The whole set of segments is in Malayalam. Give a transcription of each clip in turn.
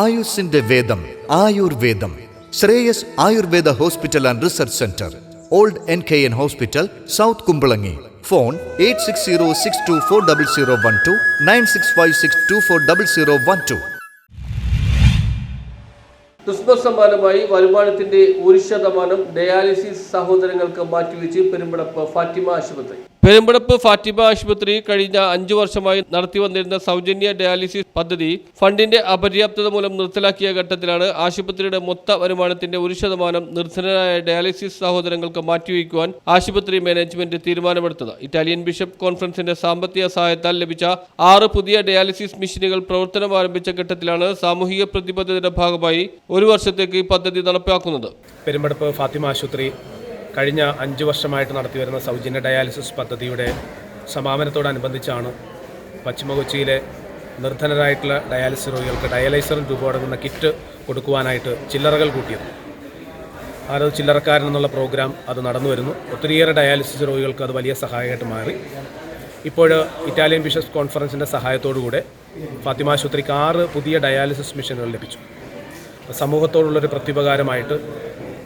ആയുസിന്റെ വേദം ആയുർവേദം. Shreyas Ayurveda hospital and research centre, old NKN hospital, south Kumbalangi. Phone 8606240012 9656240012. Christmas സമ്മാനമായി വരുമാനത്തിന്റെ 1% ഡയാലിസിസ് സഹോദരങ്ങൾക്ക് മാറ്റിവെച്ച് പെരുമ്പടപ്പ് ഫാത്തിമ ആശുപത്രി. പെരുമ്പടപ്പ് ഫാത്തിമ ആശുപത്രി കഴിഞ്ഞ 5 വർഷമായി നടത്തിവന്നിരുന്ന സൗജന്യ ഡയാലിസിസ് പദ്ധതി ഫണ്ടിന്റെ അപര്യാപ്തത മൂലം നിർത്തലാക്കിയ ഘട്ടത്തിലാണ് ആശുപത്രിയുടെ മൊത്ത വരുമാനത്തിന്റെ 1% നിർധനരായ ഡയാലിസിസ് സഹോദരങ്ങൾക്ക് മാറ്റിവെക്കുവാൻ ആശുപത്രി മാനേജ്മെന്റ് തീരുമാനമെടുത്തത്. ഇറ്റാലിയൻ ബിഷപ്പ് കോൺഫറൻസിന്റെ സാമ്പത്തിക സഹായത്താൽ ലഭിച്ച 6 പുതിയ ഡയാലിസിസ് മെഷീനുകൾ പ്രവർത്തനം ആരംഭിച്ച ഘട്ടത്തിലാണ് സാമൂഹിക പ്രതിബദ്ധതയുടെ ഭാഗമായി 1 വർഷത്തേക്ക് ഈ പദ്ധതി നടപ്പാക്കുന്നത്. പെരുമ്പടപ്പ് ഫാത്തിമ ആശുപത്രി കഴിഞ്ഞ 5 വർഷമായിട്ട് നടത്തിവരുന്ന സൗജന്യ ഡയാലിസിസ് പദ്ധതിയുടെ സമാപനത്തോടനുബന്ധിച്ചാണ് പശ്ചിമ കൊച്ചിയിലെ നിർധനരായിട്ടുള്ള ഡയാലിസിസ് രോഗികൾക്ക് ഡയാലൈസറിന് രൂപ കൊടുക്കുന്ന കിറ്റ് കൊടുക്കുവാനായിട്ട് ചില്ലറകൾ കൂട്ടിയത്. ആരോ ചില്ലറക്കാരൻ എന്നുള്ള പ്രോഗ്രാം അത് നടന്നു വരുന്നു. ഒത്തിരിയേറെ ഡയാലിസിസ് രോഗികൾക്ക് അത് വലിയ സഹായമായിട്ട് മാറി. ഇപ്പോൾ ഇറ്റാലിയൻ ബിഷപ്സ് കോൺഫറൻസിൻ്റെ സഹായത്തോടുകൂടെ ഫാത്തിമ ആശുപത്രിക്ക് 6 പുതിയ ഡയാലിസിസ് മെഷീനുകൾ ലഭിച്ചു. സമൂഹത്തോടുള്ളൊരു പ്രത്യുപകാരമായിട്ട്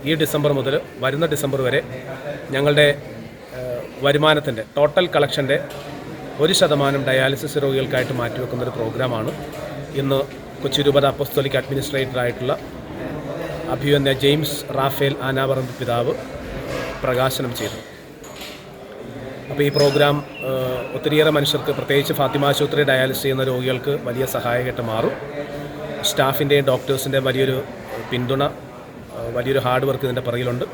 ഈ ഡിസംബർ മുതൽ വരുന്ന ഡിസംബർ വരെ ഞങ്ങളുടെ വരുമാനത്തിൻ്റെ ടോട്ടൽ കളക്ഷൻ്റെ 1% ഡയാലിസിസ് രോഗികൾക്കായിട്ട് മാറ്റിവെക്കുന്നൊരു പ്രോഗ്രാമാണ് ഇന്ന് കൊച്ചി രൂപത അപ്പോസ്തോലിക് അഡ്മിനിസ്ട്രേറ്ററായിട്ടുള്ള അഭിവന്യ ജെയിംസ് റാഫേൽ ആനാവറമ്പ് പിതാവ് പ്രകാശനം ചെയ്തു. അപ്പോൾ ഈ പ്രോഗ്രാം ഒത്തിരിയേറെ മനുഷ്യർക്ക്, പ്രത്യേകിച്ച് ഫാത്തിമ ആശുപത്രി ഡയാലിസിസ് ചെയ്യുന്ന രോഗികൾക്ക് വലിയ സഹായകമായിട്ട് മാറും. സ്റ്റാഫിൻ്റെയും ഡോക്ടേഴ്സിൻ്റെയും വലിയൊരു പിന്തുണ, വലിയൊരു ഹാർഡ് വർക്ക് ഇതിൻ്റെ പുറകിലുണ്ട്.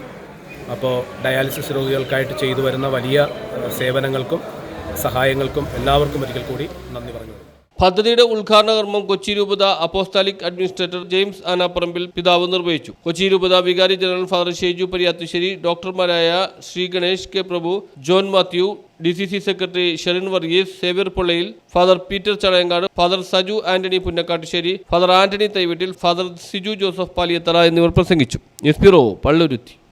അപ്പോൾ ഡയാലിസിസ് രോഗികൾക്കായിട്ട് ചെയ്തു വരുന്ന വലിയ സേവനങ്ങൾക്കും സഹായങ്ങൾക്കും എല്ലാവർക്കും ഒരിക്കൽ കൂടി നന്ദി പറഞ്ഞു. പദ്ധതിയുടെ ഉദ്ഘാടന കർമ്മം കൊച്ചി രൂപത അപ്പോസ്തോലിക് അഡ്മിനിസ്ട്രേറ്റർ ജെയിംസ് ആനാപ്പറമ്പിൽ പിതാവ് നിർവഹിച്ചു. കൊച്ചി രൂപത വികാരി ജനറൽ ഫാദർ ഷേജു പരിയാത്തുശ്ശേരി, ഡോക്ടർമാരായ Shri Ganesh K Prabhu, John Mathew, DCC secretary Sherin Varghese, Xavier Pollayil, father Peter Chadayankad, father Saju Antony Punnakkattussery, father Antony Thaiveettil, father Siju Joseph Paliyathara എന്നിവർ പ്രസംഗിച്ചു. News bureau, Palluruthy.